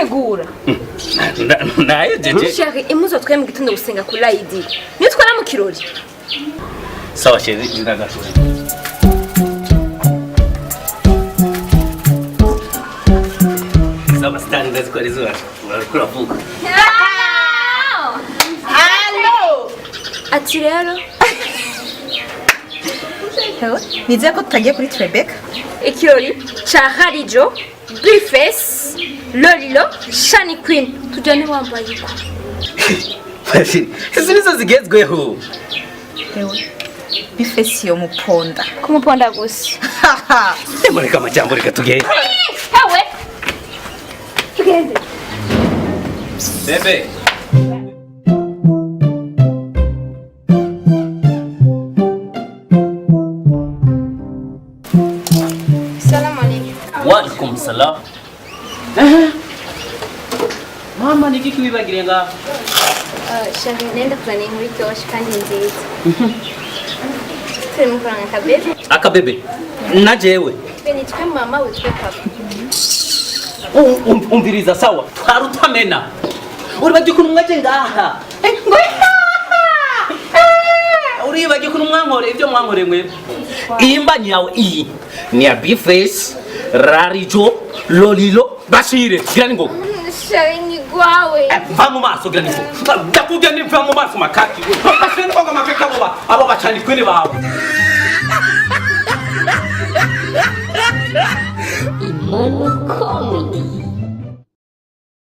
tegura naye jeje shaka imuzo twe mu gitondo gusenga ku Laidi niyo twara mu kirori sawa sheri ndagatura sawa stani ndazikora izuba urakura vuga allo ati rero Hewe, nizeye ko tutagiye kuri Trebek. ikirori cha Harijo Bifes Lolilo Shani Queen tujane wambaye ko Fashiri izi nizo zigezweho Hewe, bifesi yo muponda. kumuponda gusa mureka amajambo reka tugende hewe tugende bebe salamu alaykum wa alaikum salam mama ni kiki wibagire nga shaka nenda kuzana inkuru iryoshye kandi nziza turi mu kuranga kabebe akabebe na jewe nitwe mama witwe papa umviriza sawa twarutamena uribagiye ukuntu mwaje ngaha uribagiye ukuntu mwankore ibyo mwankore mwe iyi mbanyi yawe iyi ni ya Bface Rarijo Lolilo Bashire gira ningo shaka ni gwawe va mu maso gira ningo ndakubye ni va mu maso makaki bakasene kwa makaka abo bacani kwene bawe Imanu Comedy.